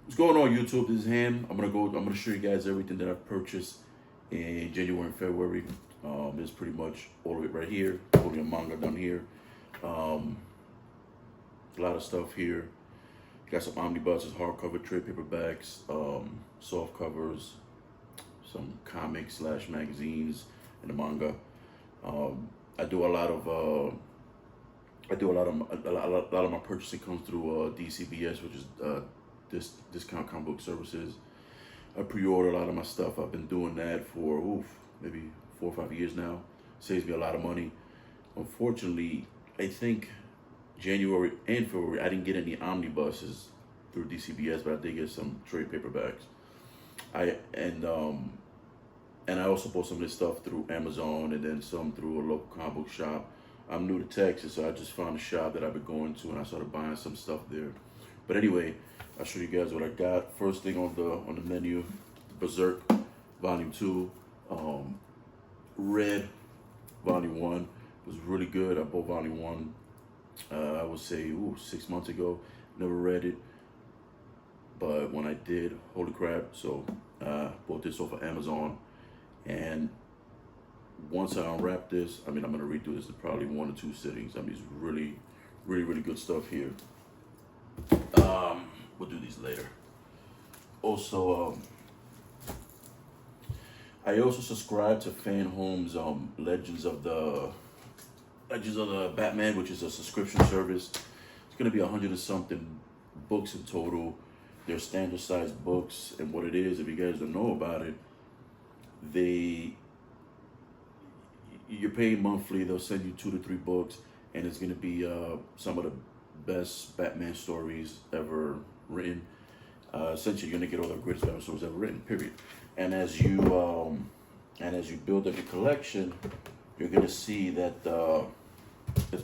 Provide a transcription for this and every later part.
What's going on, YouTube? This is him. I'm gonna show you guys everything that I've purchased in January and February. There's pretty much all of it right here, including a manga down here. Um, a lot of stuff here. Got some omnibuses, hardcover trade paperbacks, soft covers, some comics slash magazines, and the manga. I do a lot of a lot of my purchasing comes through DCBS, which is this discount comic book services. I pre-order a lot of my stuff. I've been doing that for maybe 4 or 5 years now. Saves me a lot of money. Unfortunately, I think January and February I didn't get any omnibuses through DCBS, but I did get some trade paperbacks. And I also bought some of this stuff through Amazon and then some through a local comic book shop. I'm new to Texas, so I just found a shop that I've been going to, and I started buying some stuff there. But anyway, I'll show you guys what I got. First thing on the menu, Berserk Volume 2, Red Volume 1 was really good. I bought Volume 1, I would say 6 months ago. Never read it, but when I did, holy crap! So bought this off of Amazon, and once I unwrap this, I mean, I'm gonna read through this in probably 1 or 2 sittings. I mean, it's really good stuff here. We'll do these later. Also, I also subscribe to Fan Home's Legends of the Batman, which is a subscription service. It's gonna be 100 and something books in total. They're standard sized books, and what it is, if you guys don't know about it, you're paying monthly. They'll send you 2 to 3 books, and it's gonna be some of the best Batman stories ever written. Essentially, you're gonna get all the greatest Batman stories ever written. Period. And as you build up your collection, you're gonna see that the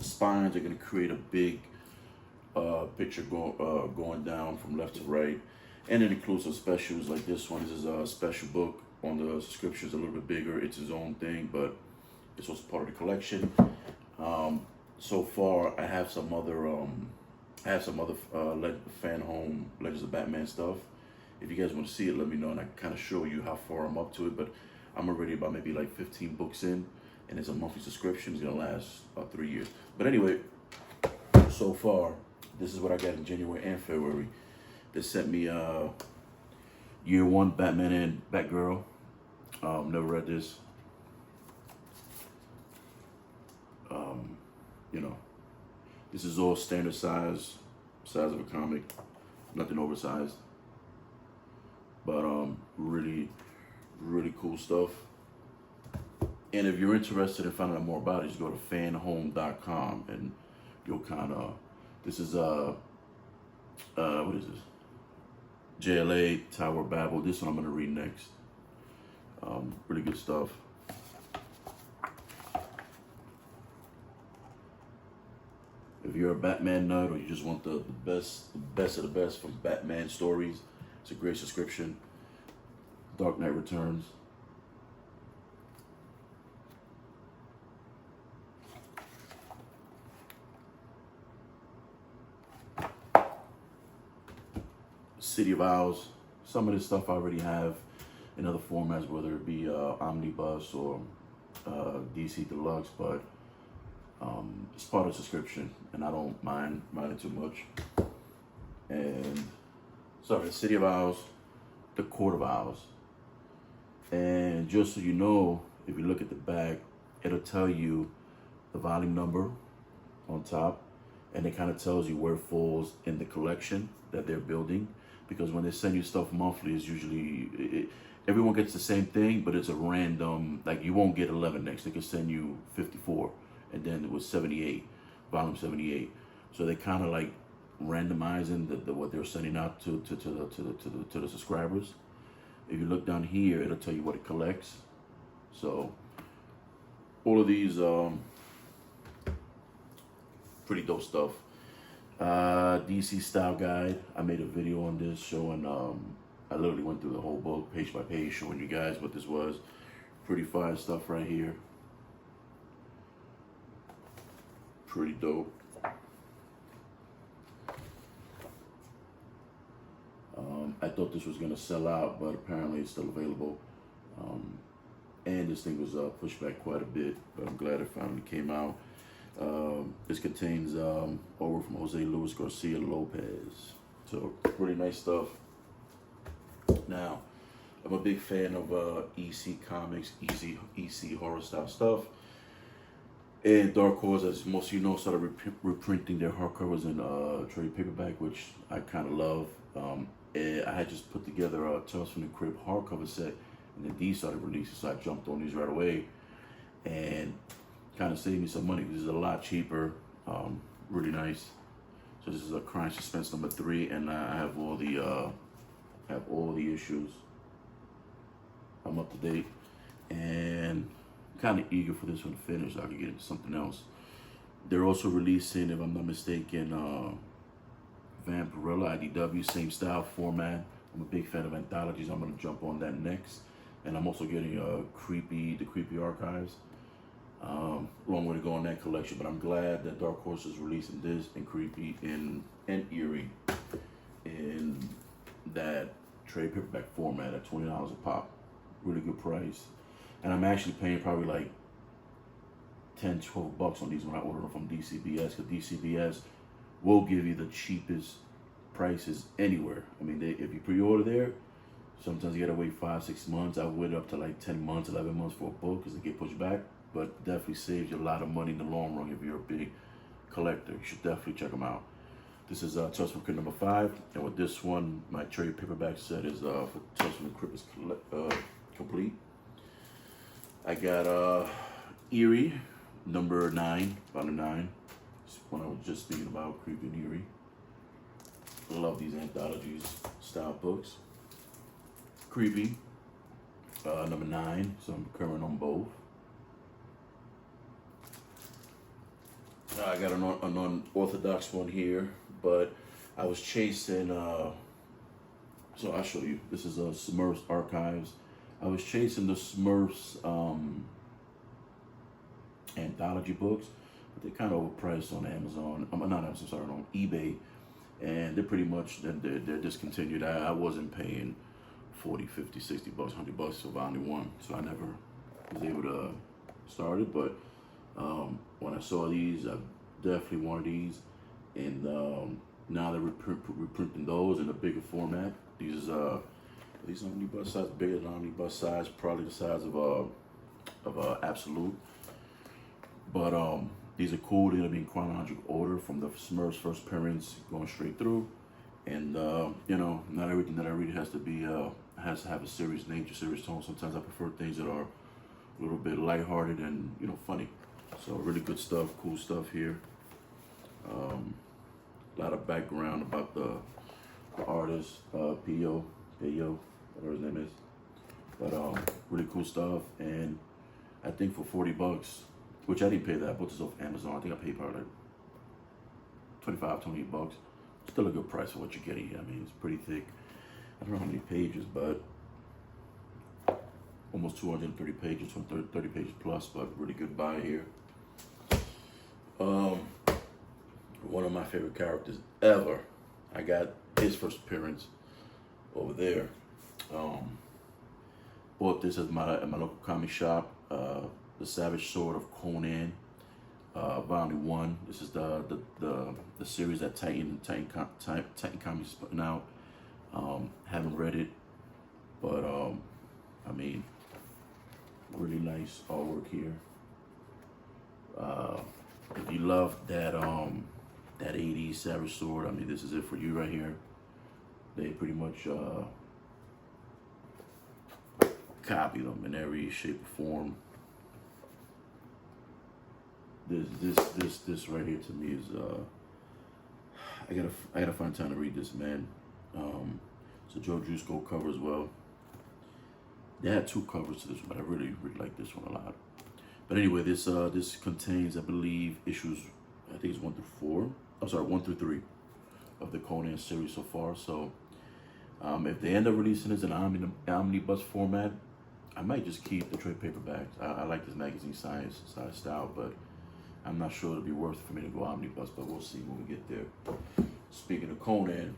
spines are gonna create a big picture going down from left to right, and it includes some specials like this one. This is a special book on the subscription. It's a little bit bigger. It's his own thing, but it's also part of the collection. So far, I have some other Fan Home Legends of Batman stuff. If you guys want to see it, let me know, and I can kind of show you how far I'm up to it. But I'm already about maybe like 15 books in, and it's a monthly subscription. It's gonna last about 3 years. But anyway, so far, this is what I got in January and February. They sent me Year 1 Batman and Batgirl. Never read this. You know, this is all standard size of a comic, nothing oversized. But really cool stuff. And if you're interested in finding out more about it, just go to fanhome.com, and you'll kind of, this is what is this? JLA Tower of Babel. This one I'm gonna read next. Really good stuff. If you're a Batman nut, or you just want the best of the best from Batman stories, it's a great subscription. Dark Knight Returns. City of Owls. Some of this stuff I already have in other formats, whether it be Omnibus or DC Deluxe, but it's part of the subscription, and I don't mind it too much. And sorry, City of Owls, the Court of Owls. And just so you know, if you look at the back, it'll tell you the volume number on top, and it kind of tells you where it falls in the collection that they're building. Because when they send you stuff monthly, it's usually, everyone gets the same thing, but it's a random, like you won't get 11 next. They can send you 54, and then it was 78, volume 78. So they kind of like randomizing what they're sending out to the subscribers. If you look down here, it'll tell you what it collects. So all of these pretty dope stuff. DC Style Guide. I made a video on this showing, I literally went through the whole book page by page, showing you guys what this was. Pretty fire stuff right here. Pretty dope. I thought this was gonna sell out, but apparently it's still available. And this thing was pushed back quite a bit, but I'm glad it finally came out. This contains over from Jose Luis Garcia Lopez. So pretty nice stuff. Now, I'm a big fan of EC Comics, EC horror style stuff. And Dark Horse, as most of you know, started reprinting their hardcovers in trade paperback, which I kind of love. And I had just put together a Tales from the Crypt hardcover set, and then these started releasing, so I jumped on these right away. And kind of saved me some money. This is a lot cheaper, really nice. So this is a Crime Suspense number 3, and I have all the issues. I'm up to date, and kind of eager for this one to finish so I can get into something else. They're also releasing, if I'm not mistaken, Vampirella IDW, same style format. I'm a big fan of anthologies. I'm gonna jump on that next, and I'm also getting the Creepy Archives. Long way to go on that collection, but I'm glad that Dark Horse is releasing this and Creepy and Eerie in that trade paperback format at $20 a pop. Really good price. And I'm actually paying probably like 10, 12 bucks on these when I order them from DCBS, because DCBS will give you the cheapest prices anywhere. I mean, if you pre-order there, sometimes you gotta wait 5-6 months. I wait up to like 10 months, 11 months for a book because they get pushed back. But definitely saves you a lot of money in the long run if you're a big collector. You should definitely check them out. This is Tales from the Crypt number 5, and with this one, my trade paperback set is for Tales from the Crypt is complete. I got Eerie number 9, volume 9. It's one I was just speaking about, Creepy and Eerie. I love these anthologies style books. Creepy number 9, so I'm current on both. I got an unorthodox one here, but I was chasing, so I'll show you. This is Smurfs Archives. I was chasing the Smurfs anthology books, but they're kind of overpriced on Amazon. Not Amazon, sorry, on eBay. And they're pretty much, they're discontinued. I wasn't paying 40, 50, 60 bucks, 100 bucks for volume 1, so I never was able to start it, but when I saw these, I definitely wanted these, and now they're reprinting those in a bigger format. These omnibus size, bigger than omnibus size, probably the size of Absolute. But these are cool. They're gonna be in chronological order from the Smurfs' first appearance going straight through, and you know, not everything that I read has to be has to have a serious nature, serious tone. Sometimes I prefer things that are a little bit lighthearted and, you know, funny. So really good stuff, cool stuff here. A lot of background about the artist, Pio, whatever his name is. But really cool stuff, and I think for 40 bucks, which I didn't pay that, I bought this off Amazon. I think I paid probably like 25, 28 bucks. Still a good price for what you're getting here. I mean, it's pretty thick. I don't know how many pages, but almost 230 pages, 230 pages plus, but really good buy here. One of my favorite characters ever. I got his first appearance over there. Bought this at my local comic shop. The Savage Sword of Conan, volume 1. This is the series that Titan Comics is putting out. Haven't read it, but I mean, really nice artwork here. If you love that 80s Savage Sword, I mean, this is it for you right here. They pretty much copy them in every shape or form. This right here to me is I gotta find time to read this, man. It's a Joe Jusko cover as well. They had 2 covers to this one, but I really like this one a lot. But anyway, this contains, I believe, issues, I think it's 1 through 4. I'm sorry, 1 through 3 of the Conan series so far. So if they end up releasing this in an omnibus format, I might just keep the trade paperbacks. I like this magazine size style, but I'm not sure it'll be worth it for me to go omnibus, but we'll see when we get there. Speaking of Conan,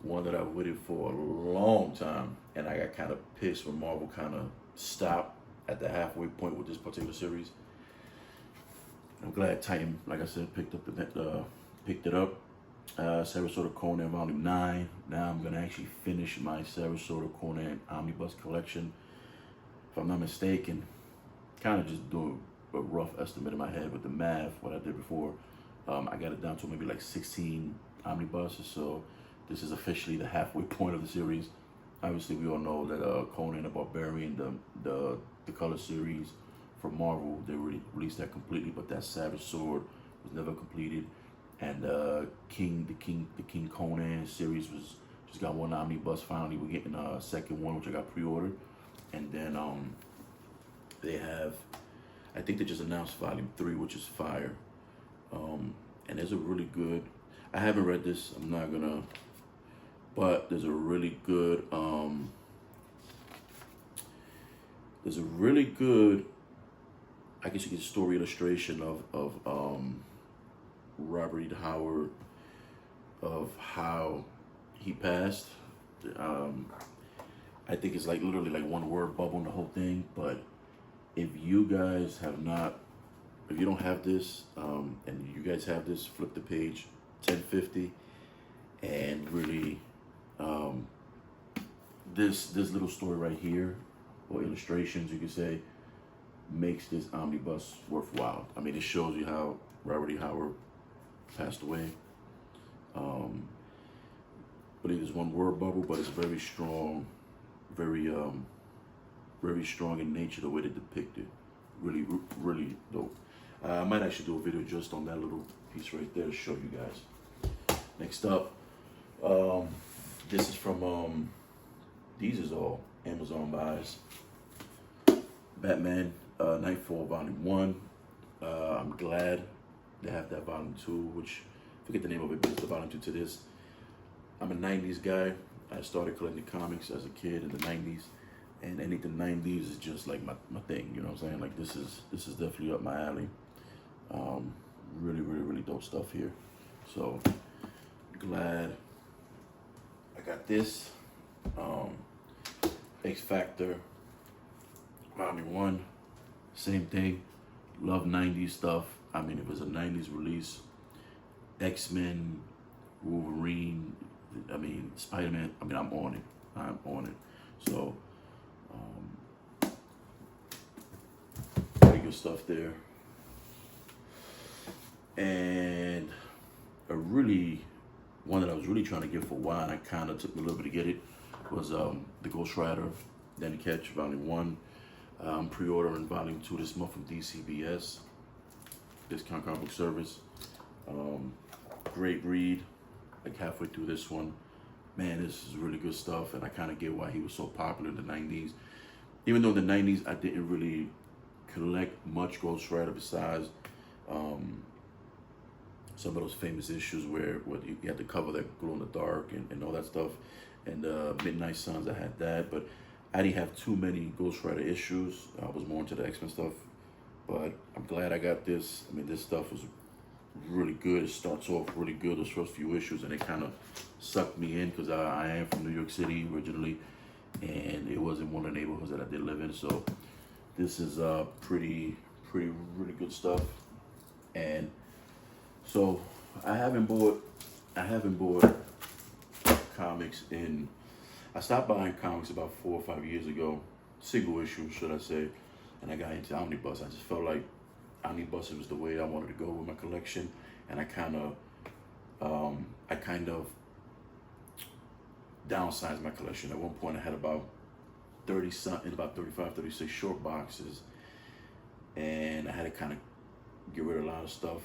one that I've waited for a long time, and I got kind of pissed when Marvel kind of stopped at the halfway point with this particular series. I'm glad Titan, like I said, picked it up. Sarasota Conan Volume 9. Now I'm gonna actually finish my Sarasota Conan Omnibus collection. If I'm not mistaken, kind of just doing a rough estimate in my head with the math, what I did before. I got it down to maybe like 16 omnibuses, so this is officially the halfway point of the series. Obviously, we all know that Conan the Barbarian, the color series from Marvel, they released that completely, but that Savage Sword was never completed. And the King Conan series was just got one omnibus. Finally, we're getting a second one, which I got pre-ordered. And then they have, I think they just announced Volume 3, which is fire. And there's a really good, I haven't read this, I'm not gonna, but there's a really good, I guess you could story illustration of Robert E. Howard, of how he passed. I think it's like literally like one word bubble in the whole thing, but if you guys have not, if you don't have this, and you guys have this, flip the page 1050, and really, this little story right here, or illustrations you could say, makes this omnibus worthwhile. I mean, it shows you how Robert E. Howard passed away. But it is one word bubble, but it's very strong, very strong in nature, the way they depict it. Really, really dope. I might actually do a video just on that little piece right there to show you guys. Next up, this is from, these is all Amazon buys. Batman, Nightfall Volume 1. I'm glad they have that Volume 2, which, I forget the name of it, but it's the Volume 2 to this. I'm a 90s guy. I started collecting comics as a kid in the 90s. And anything 90s is just like my thing, you know what I'm saying? Like this is definitely up my alley. Really, really, really dope stuff here. So glad I got this. X Factor Volume 1, same thing. Love 90s stuff. I mean, it was a 90s release. X-Men, Wolverine, I mean, Spider-Man. I mean, I'm on it. I'm on it. So, pretty good stuff there. And one that I was really trying to get for a while, and I kind of took me a little bit to get it, was the Ghost Rider, Danny Ketch, Volume 1. I'm pre-ordering Volume 2 this month from DCBS, Discount Comic Book Service. Great read, like halfway through this one. Man, this is really good stuff, and I kind of get why he was so popular in the 90s. Even though in the 90s, I didn't really collect much Ghost Rider besides some of those famous issues where you had the cover that glow in the dark and all that stuff. And Midnight Suns, I had that, but I didn't have too many Ghost Rider issues. I was more into the X-Men stuff, but I'm glad I got this. I mean, this stuff was really good. It starts off really good, those first few issues, and it kind of sucked me in because I am from New York City originally, and it wasn't one of the neighborhoods that I did live in. So this is pretty really good stuff. And so I haven't bought comics in, I stopped buying comics about 4 or 5 years ago, single issue, should I say, and I got into Omnibus. I just felt like Omnibus was the way I wanted to go with my collection, and I kind of downsized my collection. At one point, I had about 35, 36 short boxes, and I had to kind of get rid of a lot of stuff.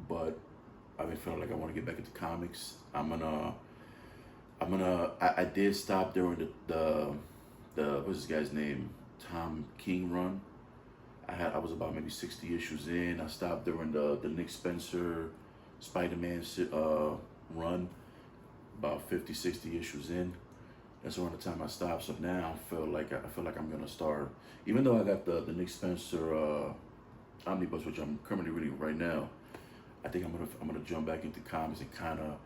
But I've been feeling like I want to get back into comics. I did stop during the what's this guy's name? Tom King run. I was about maybe 60 issues in. I stopped during the Nick Spencer Spider-Man run, about 50, 60 issues in. That's around the time I stopped. So now I feel like I'm gonna start. Even though I got the Nick Spencer Omnibus, which I'm currently reading right now, I think I'm gonna jump back into comics and kind of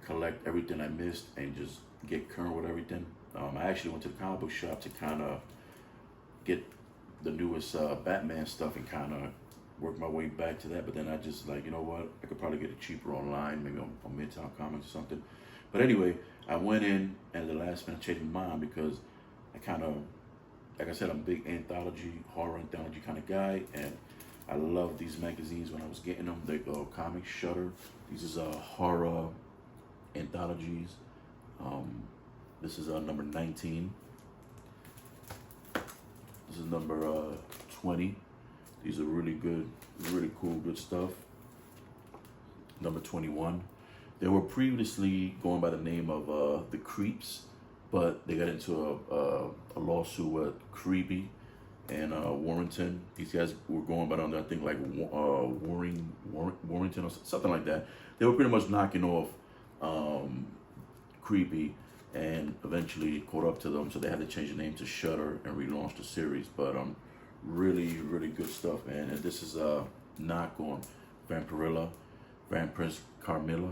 collect everything I missed and just get current with everything. I actually went to the comic book shop to kind of get the newest Batman stuff and kind of work my way back to that. But then I just like, you know what? I could probably get it cheaper online, maybe on Midtown Comics or something. But anyway, I went in and at the last minute I changed my mind because I kind of, like I said, I'm a big anthology, horror anthology kind of guy, and I love these magazines when I was getting them. They go Comic Shutter. These is horror anthologies. This is number 19. This is number 20. These are really good, really cool, good stuff. Number 21. They were previously going by the name of The Creeps, but they got into a lawsuit with Creepy and Warrington. These guys were going by under, I think, like Warrington or something like that. They were pretty much knocking off Creepy, and eventually caught up to them, so they had to change the name to Shutter and relaunch the series. But really, really good stuff, man. And this is a knock on Vampirella, Vampiress Carmilla.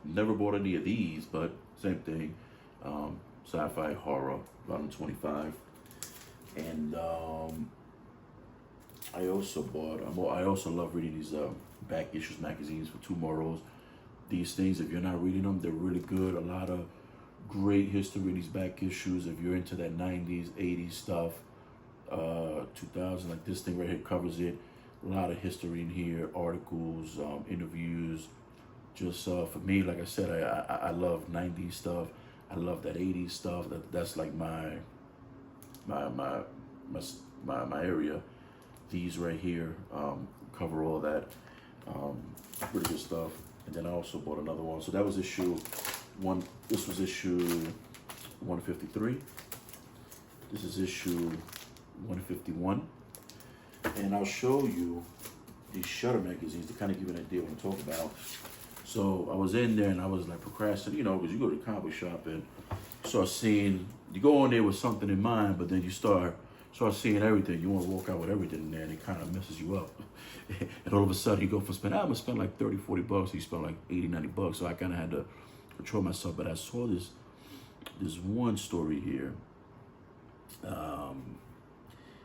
Never bought any of these, but same thing. Sci-fi horror, volume 25. And I also bought, I also love reading these back issues magazines for tomorrows. These things, if you're not reading them, they're really good. A lot of great history in these back issues. If you're into that 90s, 80s stuff, 2000, like this thing right here covers it. A lot of history in here, articles, interviews. Just for me, like I said, I love 90s stuff. I love that 80s stuff. That's like my area. These right here cover all that. Pretty good stuff. And then I also bought another one. So that was issue one. This was issue 153. This is issue 151. And I'll show you these Shutter magazines to kind of give you an idea what I'm talking about. So I was in there and I was like procrastinating, you know, because you go to the comic shop and start seeing, you go in there with something in mind, but then you start seeing everything. You want to walk out with everything in there, and it kind of messes you up. And all of a sudden you go from spending, I'm going to spend like 30, 40 bucks. You spend like 80, 90 bucks. So I kind of had to control myself. But I saw this one story here.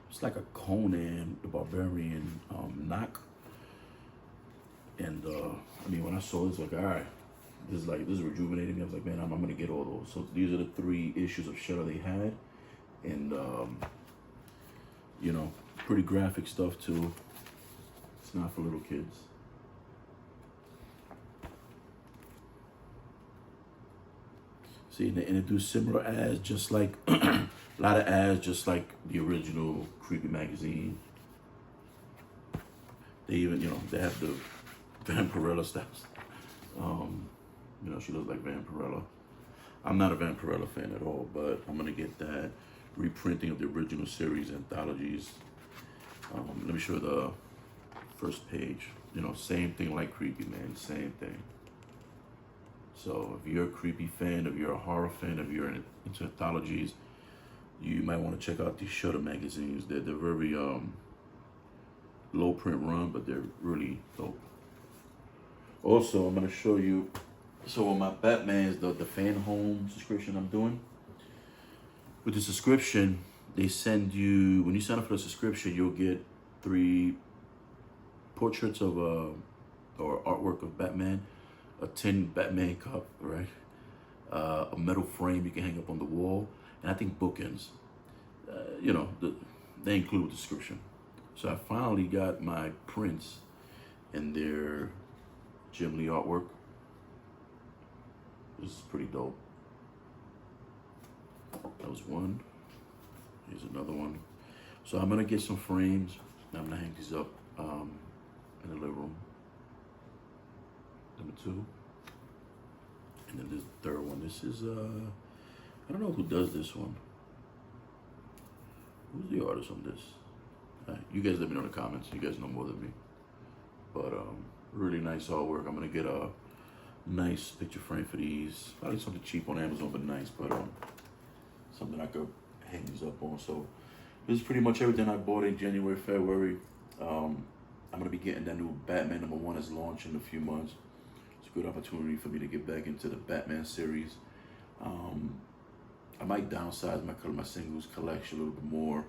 It's like a Conan the Barbarian knock. And I mean, when I saw this, like, all right, this is rejuvenating me. I was like, man, I'm gonna get all those. So these are the 3 issues of Shutter they had, and you know, pretty graphic stuff too. It's not for little kids. See, and it do similar ads, just like a lot of ads, just like the original Creepy magazine. They even, you know, they have the Vampirella stuff. You know, she looks like Vampirella. I'm not a Vampirella fan at all, but I'm gonna get that reprinting of the original series anthologies. Let me show you the first page. You know, same thing like Creepy, man, same thing. So if you're a Creepy fan, if you're a horror fan, if you're into anthologies, you might want to check out these Shutter magazines. They're very low print run, but they're really dope. Also, I'm gonna show you, so on my Batman's, the fan home subscription I'm doing, with the subscription, they send you, when you sign up for the subscription, you'll get 3 portraits of or artwork of Batman, a tin Batman cup, right? A metal frame you can hang up on the wall, and I think bookends. You know, they include with the subscription. So I finally got my prints in their Jim Lee artwork. This is pretty dope. That was one. Here's another one. So I'm gonna get some frames. And I'm gonna hang these up in the living room. Number 2. And then this third one. This is I don't know who does this one. Who's the artist on this? You guys let me know in the comments. You guys know more than me. But really nice artwork. I'm gonna get a nice picture frame for these. Probably something cheap on Amazon, but nice. But something I could hang these up on. So this is pretty much everything I bought in January, February. I'm gonna be getting that new Batman #1 is launching in a few months. So it's a good opportunity for me to get back into the Batman series. I might downsize my singles collection a little bit more.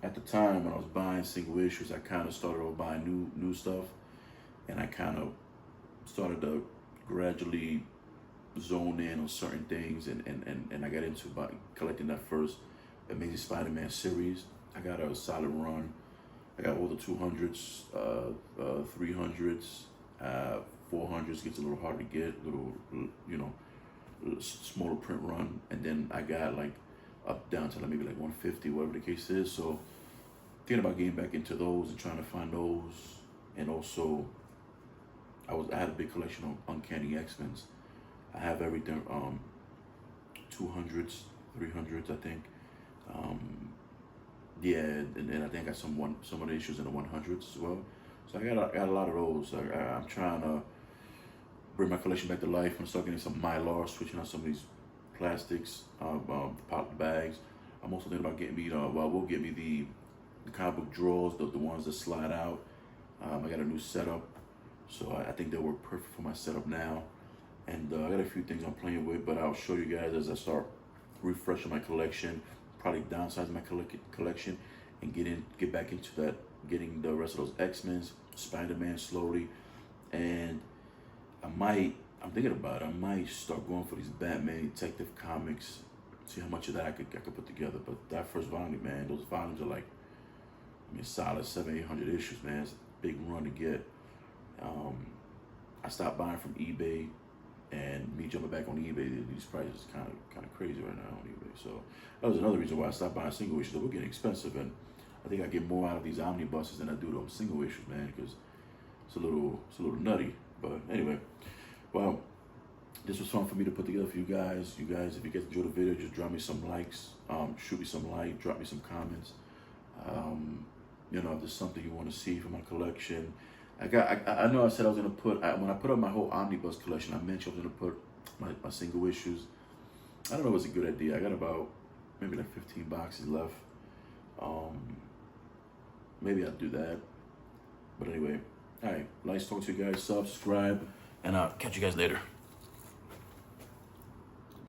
At the time when I was buying single issues, I kind of started off buying new stuff, and I kind of started to gradually zone in on certain things, and I got into collecting that first Amazing Spider-Man series. I got a solid run. I got all the 200s, 300s, 400s gets a little hard to get, smaller print run, and then I got like up down to like maybe like 150, whatever the case is. So thinking about getting back into those and trying to find those, and also I had a big collection of Uncanny X-Men's. I have everything, 200s, 300s, I think. Yeah, and I think I got some of the issues in the 100s as well. So I got a lot of those. I'm trying to bring my collection back to life. I'm starting getting some Mylar, switching out some of these plastics, pop bags. I'm also thinking about getting me, will get me the comic book drawers, the ones that slide out. I got a new setup, so I think they work perfect for my setup now. And I got a few things I'm playing with, but I'll show you guys as I start refreshing my collection, probably downsize my collection, and get back into that, getting the rest of those X-Men's, Spider-Man slowly. And I'm thinking about it, I might start going for these Batman Detective Comics, see how much of that I could put together. But that first volume, man, those volumes are like, solid 700-800 issues, man. It's a big run to get. I stopped buying from eBay, and me jumping back on eBay, these prices kind of crazy right now on eBay. So that was another reason why I stopped buying single issues. They were getting expensive, and I think I get more out of these omnibuses than I do those single issues, man, because it's a little nutty. But anyway, well, this was fun for me to put together for you guys. You guys, if you guys enjoyed the video, just drop me some likes, shoot me some light, drop me some comments. If there's something you want to see from my collection. I know I said I was gonna put, when I put up my whole omnibus collection, I mentioned I was gonna put my single issues. I don't know if it was a good idea. I got about maybe like 15 boxes left. Maybe I'll do that. But anyway, all right, nice talking to you guys. Subscribe, and I'll catch you guys later.